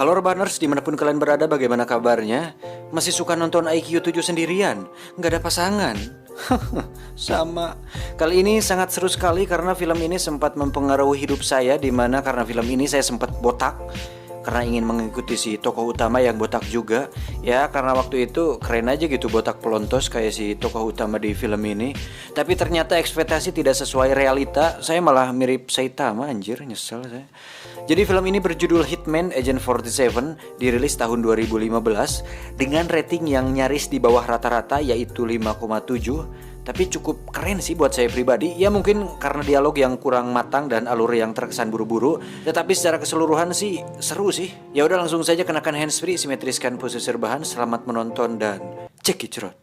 Halo Urbaners, dimanapun kalian berada, bagaimana kabarnya? Masih suka nonton IQ 7 sendirian? Nggak ada pasangan? Sama. Kali ini sangat seru sekali karena film ini sempat mempengaruhi hidup saya, dimana karena film ini saya sempat botak karena ingin mengikuti si tokoh utama yang botak juga. Ya karena waktu itu keren aja gitu, botak pelontos kayak si tokoh utama di film ini. Tapi ternyata ekspektasi tidak sesuai realita. Saya malah mirip Saitama, anjir, nyesel saya. Jadi film ini berjudul Hitman Agent 47, dirilis tahun 2015 dengan rating yang nyaris di bawah rata-rata, yaitu 5,7. Tapi cukup keren sih buat saya pribadi. Ya mungkin karena dialog yang kurang matang dan alur yang terkesan buru-buru, tetapi secara keseluruhan sih seru sih. Ya udah, langsung saja kenakan handsfree, simetriskan posisi rebahan. Selamat menonton dan cekicrot.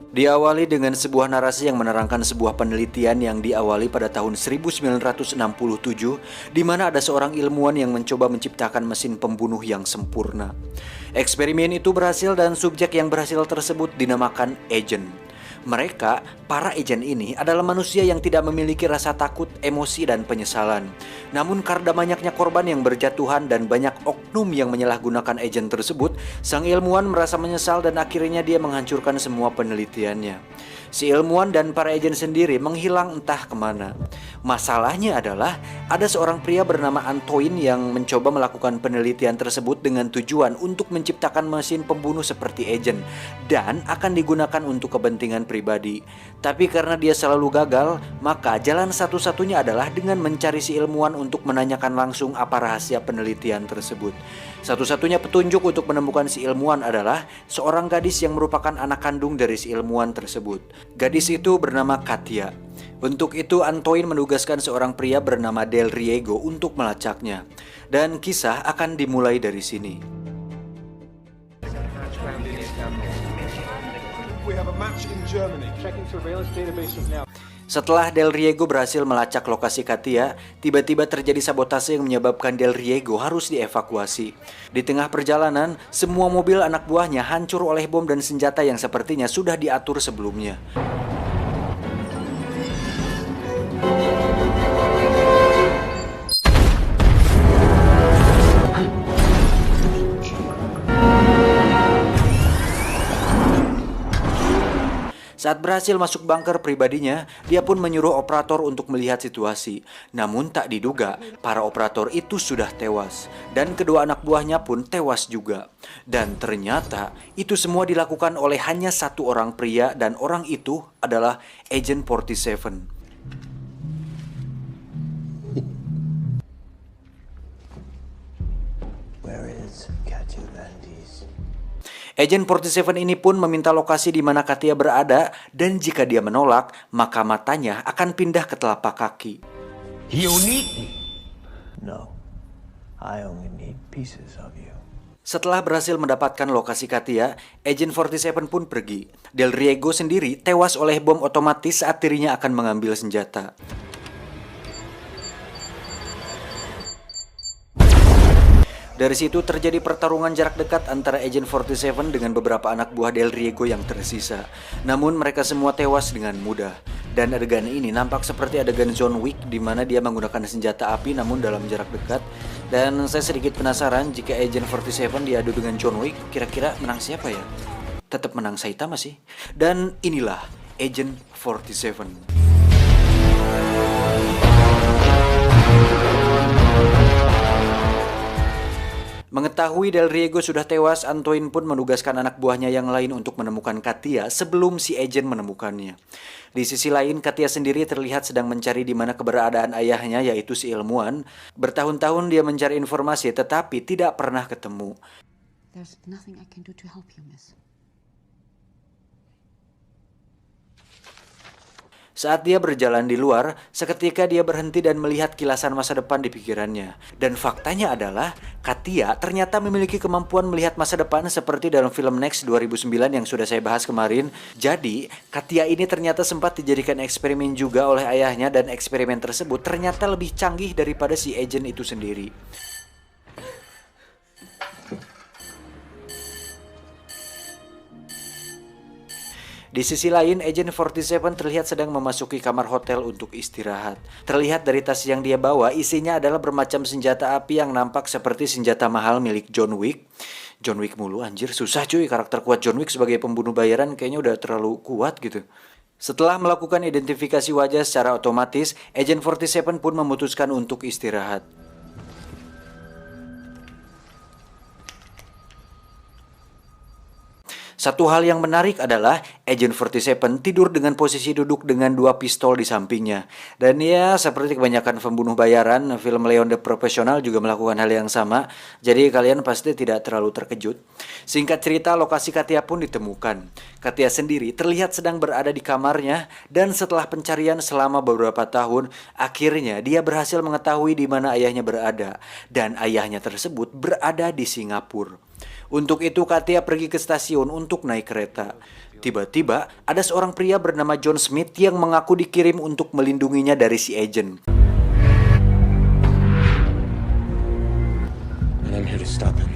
Diawali dengan sebuah narasi yang menerangkan sebuah penelitian yang diawali pada tahun 1967, di mana ada seorang ilmuwan yang mencoba menciptakan mesin pembunuh yang sempurna. Eksperimen itu berhasil dan subjek yang berhasil tersebut dinamakan agent. Mereka, para agen ini adalah manusia yang tidak memiliki rasa takut, emosi, dan penyesalan. Namun karena banyaknya korban yang berjatuhan dan banyak oknum yang menyalahgunakan agen tersebut, sang ilmuwan merasa menyesal dan akhirnya dia menghancurkan semua penelitiannya. Si ilmuwan dan para agen sendiri menghilang entah kemana. Masalahnya adalah ada seorang pria bernama Antoine yang mencoba melakukan penelitian tersebut dengan tujuan untuk menciptakan mesin pembunuh seperti agen dan akan digunakan untuk kepentingan pribadi. Tapi karena dia selalu gagal, maka jalan satu-satunya adalah dengan mencari si ilmuwan untuk menanyakan langsung apa rahasia penelitian tersebut. Satu-satunya petunjuk untuk menemukan si ilmuwan adalah seorang gadis yang merupakan anak kandung dari si ilmuwan tersebut. Gadis itu bernama Katia. Untuk itu Antoine menugaskan seorang pria bernama Del Riego untuk melacaknya. Dan kisah akan dimulai dari sini. Setelah Del Riego berhasil melacak lokasi Katia, tiba-tiba terjadi sabotase yang menyebabkan Del Riego harus dievakuasi. Di tengah perjalanan, semua mobil anak buahnya hancur oleh bom dan senjata yang sepertinya sudah diatur sebelumnya. Saat berhasil masuk bunker pribadinya, dia pun menyuruh operator untuk melihat situasi. Namun tak diduga, para operator itu sudah tewas. Dan kedua anak buahnya pun tewas juga. Dan ternyata, itu semua dilakukan oleh hanya satu orang pria, dan orang itu adalah Agent 47. Agent 47 ini pun meminta lokasi di mana Katia berada, dan jika dia menolak, maka matanya akan pindah ke telapak kaki. You need me. No, I only need pieces of you. Setelah berhasil mendapatkan lokasi Katia, Agent 47 pun pergi. Del Riego sendiri tewas oleh bom otomatis saat dirinya akan mengambil senjata. Dari situ terjadi pertarungan jarak dekat antara Agent 47 dengan beberapa anak buah Del Riego yang tersisa. Namun mereka semua tewas dengan mudah. Dan adegan ini nampak seperti adegan John Wick, di mana dia menggunakan senjata api namun dalam jarak dekat. Dan saya sedikit penasaran, jika Agent 47 diadu dengan John Wick, kira-kira menang siapa ya? Tetap menang Saitama sih. Dan inilah Agent 47. Mengetahui Del Riego sudah tewas, Antoine pun menugaskan anak buahnya yang lain untuk menemukan Katia sebelum si agent menemukannya. Di sisi lain, Katia sendiri terlihat sedang mencari di mana keberadaan ayahnya, yaitu si ilmuwan. Bertahun-tahun dia mencari informasi tetapi tidak pernah ketemu. There's nothing I can do to help you, miss. Saat dia berjalan di luar, seketika dia berhenti dan melihat kilasan masa depan di pikirannya. Dan faktanya adalah, Katia ternyata memiliki kemampuan melihat masa depan seperti dalam film Next 2009 yang sudah saya bahas kemarin. Jadi, Katia ini ternyata sempat dijadikan eksperimen juga oleh ayahnya, dan eksperimen tersebut ternyata lebih canggih daripada si agent itu sendiri. Di sisi lain, Agent 47 terlihat sedang memasuki kamar hotel untuk istirahat. Terlihat dari tas yang dia bawa, isinya adalah bermacam senjata api yang nampak seperti senjata mahal milik John Wick. John Wick mulu anjir, susah cuy karakter kuat John Wick sebagai pembunuh bayaran kayaknya udah terlalu kuat gitu. Setelah melakukan identifikasi wajah secara otomatis, Agent 47 pun memutuskan untuk istirahat. Satu hal yang menarik adalah Agent 47 tidur dengan posisi duduk dengan dua pistol di sampingnya. Dan ya, seperti kebanyakan pembunuh bayaran, film Leon the Professional juga melakukan hal yang sama. Jadi kalian pasti tidak terlalu terkejut. Singkat cerita, lokasi Katia pun ditemukan. Katia sendiri terlihat sedang berada di kamarnya, dan setelah pencarian selama beberapa tahun, akhirnya dia berhasil mengetahui di mana ayahnya berada. Dan ayahnya tersebut berada di Singapura. Untuk itu Katia pergi ke stasiun untuk naik kereta. Tiba-tiba ada seorang pria bernama John Smith yang mengaku dikirim untuk melindunginya dari si agent. And I'm here to stop him.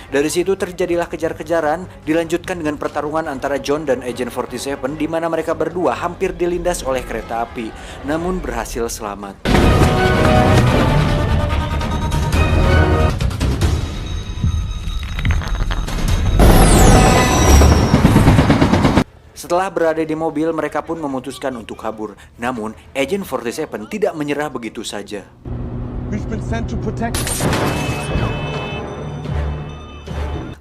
Dari situ terjadilah kejar-kejaran, dilanjutkan dengan pertarungan antara John dan Agent 47 di mana mereka berdua hampir dilindas oleh kereta api, namun berhasil selamat. Setelah berada di mobil, mereka pun memutuskan untuk kabur. Namun, Agent 47 tidak menyerah begitu saja. We've been sent to protect.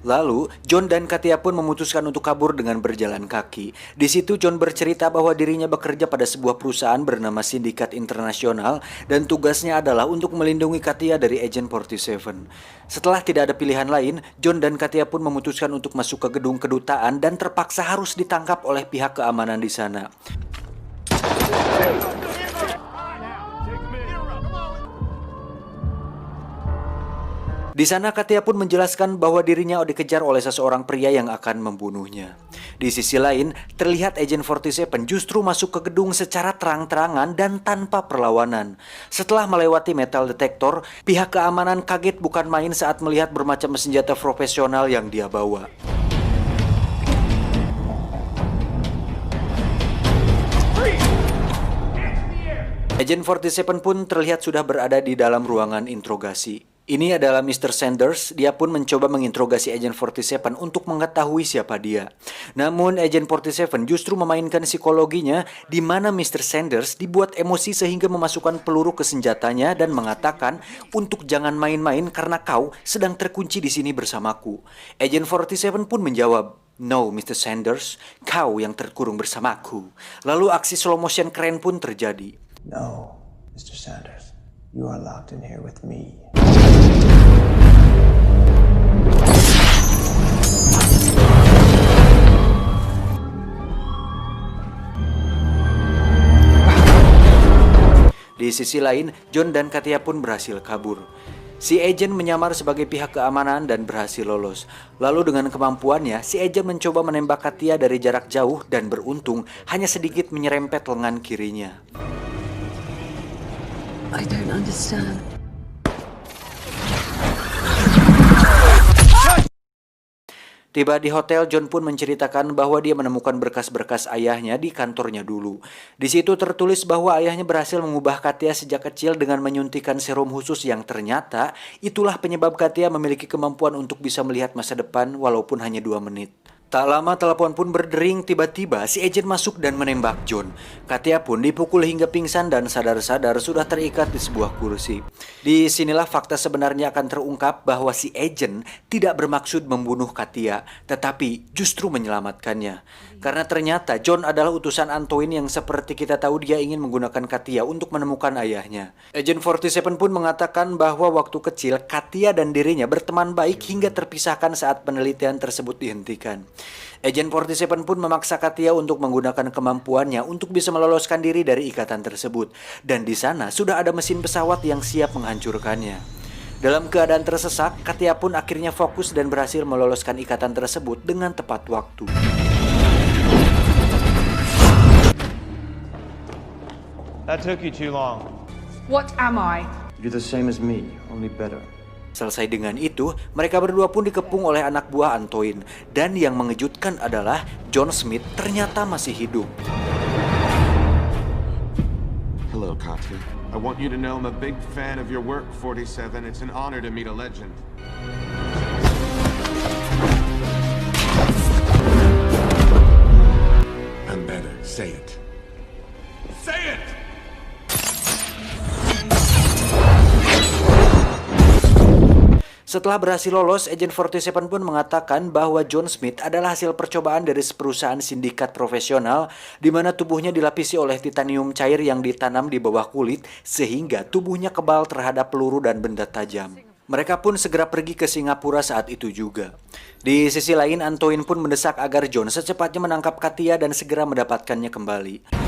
Lalu, John dan Katia pun memutuskan untuk kabur dengan berjalan kaki. Di situ John bercerita bahwa dirinya bekerja pada sebuah perusahaan bernama Sindikat Internasional dan tugasnya adalah untuk melindungi Katia dari Agent 47. Setelah tidak ada pilihan lain, John dan Katia pun memutuskan untuk masuk ke gedung kedutaan dan terpaksa harus ditangkap oleh pihak keamanan di sana. Di sana Katia pun menjelaskan bahwa dirinya dikejar oleh seseorang pria yang akan membunuhnya. Di sisi lain, terlihat Agent 47 justru masuk ke gedung secara terang-terangan dan tanpa perlawanan. Setelah melewati metal detector, pihak keamanan kaget bukan main saat melihat bermacam senjata profesional yang dia bawa. Agent 47 pun terlihat sudah berada di dalam ruangan interogasi. Ini adalah Mr. Sanders, dia pun mencoba menginterogasi Agent 47 untuk mengetahui siapa dia. Namun Agent 47 justru memainkan psikologinya di mana Mr. Sanders dibuat emosi sehingga memasukkan peluru ke senjatanya dan mengatakan untuk jangan main-main karena kau sedang terkunci di sini bersamaku. Agent 47 pun menjawab, "No, Mr. Sanders, kau yang terkurung bersamaku." Lalu aksi slow motion keren pun terjadi. No, Mr. Sanders, you are locked in here with me. Di sisi lain, John dan Katia pun berhasil kabur. Si agent menyamar sebagai pihak keamanan dan berhasil lolos. Lalu dengan kemampuannya, si agent mencoba menembak Katia dari jarak jauh dan beruntung hanya sedikit menyerempet lengan kirinya. I don't understand. Tiba di hotel, John pun menceritakan bahwa dia menemukan berkas-berkas ayahnya di kantornya dulu. Di situ tertulis bahwa ayahnya berhasil mengubah Katia sejak kecil dengan menyuntikkan serum khusus yang ternyata itulah penyebab Katia memiliki kemampuan untuk bisa melihat masa depan walaupun hanya 2 menit. Tak lama telepon pun berdering, tiba-tiba si agent masuk dan menembak John. Katia pun dipukul hingga pingsan dan sadar-sadar sudah terikat di sebuah kursi. Di sinilah fakta sebenarnya akan terungkap bahwa si agent tidak bermaksud membunuh Katia, tetapi justru menyelamatkannya. Karena ternyata John adalah utusan Antoine yang seperti kita tahu dia ingin menggunakan Katia untuk menemukan ayahnya. Agent 47 pun mengatakan bahwa waktu kecil Katia dan dirinya berteman baik hingga terpisahkan saat penelitian tersebut dihentikan. Agent 47 pun memaksa Katia untuk menggunakan kemampuannya untuk bisa meloloskan diri dari ikatan tersebut. Dan di sana sudah ada mesin pesawat yang siap menghancurkannya. Dalam keadaan tersesak, Katia pun akhirnya fokus dan berhasil meloloskan ikatan tersebut dengan tepat waktu. That took you too long. What am I? You're the same as me, only better. Selesai dengan itu, mereka berdua pun dikepung oleh anak buah Antoine. Dan yang mengejutkan adalah John Smith ternyata masih hidup. Hello, Katya. I want you to know I'm a big fan of your work, 47. It's an honor to meet a legend. I'm better. Say it. Say it! Setelah berhasil lolos, Agent 47 pun mengatakan bahwa John Smith adalah hasil percobaan dari perusahaan sindikat profesional di mana tubuhnya dilapisi oleh titanium cair yang ditanam di bawah kulit sehingga tubuhnya kebal terhadap peluru dan benda tajam. Mereka pun segera pergi ke Singapura saat itu juga. Di sisi lain, Antoine pun mendesak agar John secepatnya menangkap Katya dan segera mendapatkannya kembali.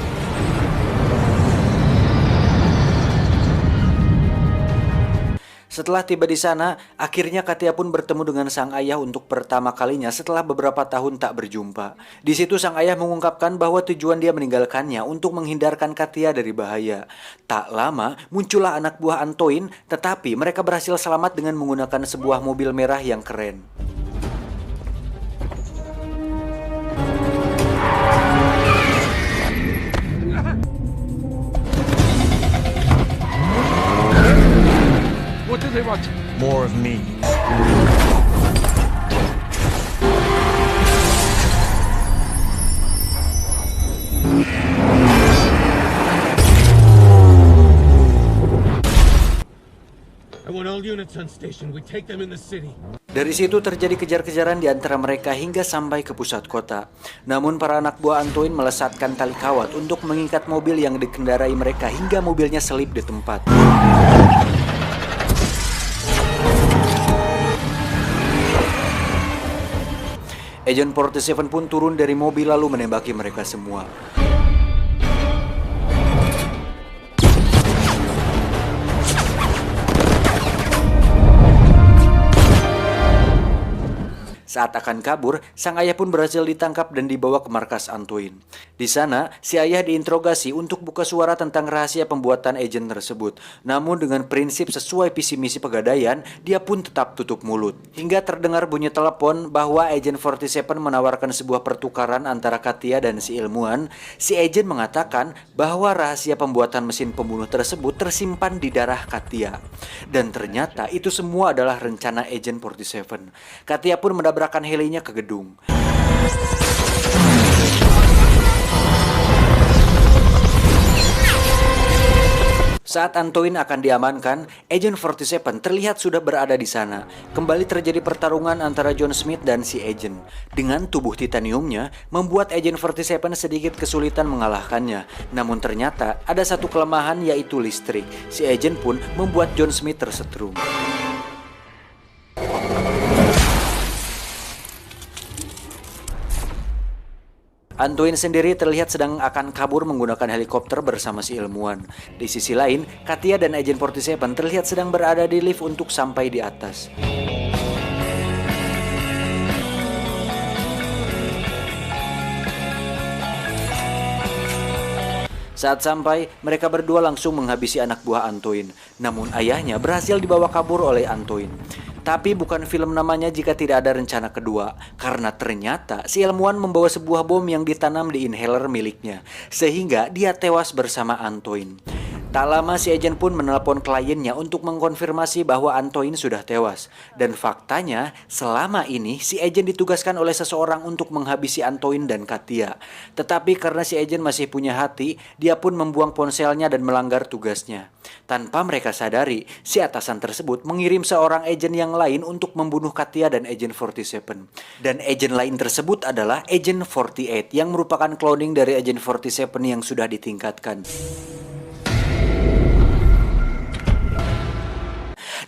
Setelah tiba di sana, akhirnya Katya pun bertemu dengan sang ayah untuk pertama kalinya setelah beberapa tahun tak berjumpa. Di situ sang ayah mengungkapkan bahwa tujuan dia meninggalkannya untuk menghindarkan Katya dari bahaya. Tak lama, muncullah anak buah Antoine, tetapi mereka berhasil selamat dengan menggunakan sebuah mobil merah yang keren. What do they want? More of me. I want all units on station. We take them in the city. Dari situ terjadi kejar-kejaran di antara mereka hingga sampai ke pusat kota. Namun para anak buah Antoine melesatkan tali kawat untuk mengikat mobil yang dikendarai mereka hingga mobilnya selip di tempat. Agent 47 pun turun dari mobil lalu menembaki mereka semua. Saat akan kabur, sang ayah pun berhasil ditangkap dan dibawa ke markas Antoine. Di sana, si ayah diinterogasi untuk buka suara tentang rahasia pembuatan agen tersebut. Namun dengan prinsip sesuai visi misi pegadaian, dia pun tetap tutup mulut. Hingga terdengar bunyi telepon bahwa Agent 47 menawarkan sebuah pertukaran antara Katya dan si ilmuwan. Si agent mengatakan bahwa rahasia pembuatan mesin pembunuh tersebut tersimpan di darah Katya. Dan ternyata itu semua adalah rencana Agent 47. Katya pun mendabrakan helinya ke gedung. Saat Antoine akan diamankan, Agent 47 terlihat sudah berada di sana. Kembali terjadi pertarungan antara John Smith dan si agent. Dengan tubuh titaniumnya, membuat Agent 47 sedikit kesulitan mengalahkannya. Namun ternyata ada satu kelemahan yaitu listrik. Si agent pun membuat John Smith tersetrum. Antoine sendiri terlihat sedang akan kabur menggunakan helikopter bersama si ilmuwan. Di sisi lain, Katya dan Agent 47 terlihat sedang berada di lift untuk sampai di atas. Saat sampai, mereka berdua langsung menghabisi anak buah Antoine. Namun ayahnya berhasil dibawa kabur oleh Antoine. Tapi bukan film namanya jika tidak ada rencana kedua, karena ternyata si ilmuwan membawa sebuah bom yang ditanam di inhaler miliknya, sehingga dia tewas bersama Antoine. Tak lama si agent pun menelpon kliennya untuk mengkonfirmasi bahwa Antoine sudah tewas. Dan faktanya, selama ini si agent ditugaskan oleh seseorang untuk menghabisi Antoine dan Katya. Tetapi karena si agent masih punya hati, dia pun membuang ponselnya dan melanggar tugasnya. Tanpa mereka sadari, si atasan tersebut mengirim seorang agent yang lain untuk membunuh Katya dan Agent 47. Dan agent lain tersebut adalah Agent 48 yang merupakan cloning dari Agent 47 yang sudah ditingkatkan.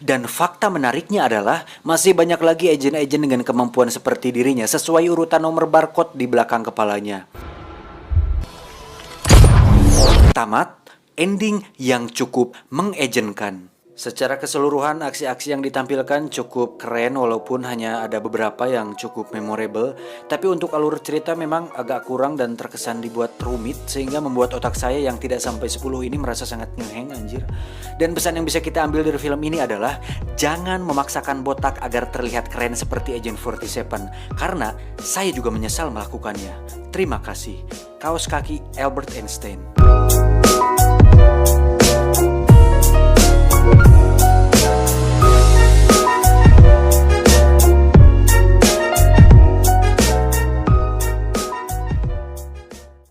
Dan fakta menariknya adalah masih banyak lagi agen-agen dengan kemampuan seperti dirinya sesuai urutan nomor barcode di belakang kepalanya. Tamat, ending yang cukup mengagenkan. Secara keseluruhan, aksi-aksi yang ditampilkan cukup keren walaupun hanya ada beberapa yang cukup memorable. Tapi untuk alur cerita memang agak kurang dan terkesan dibuat rumit sehingga membuat otak saya yang tidak sampai 10 ini merasa sangat ngeheng anjir. Dan pesan yang bisa kita ambil dari film ini adalah jangan memaksakan botak agar terlihat keren seperti Agent 47 karena saya juga menyesal melakukannya. Terima kasih. Kaos kaki Albert Einstein.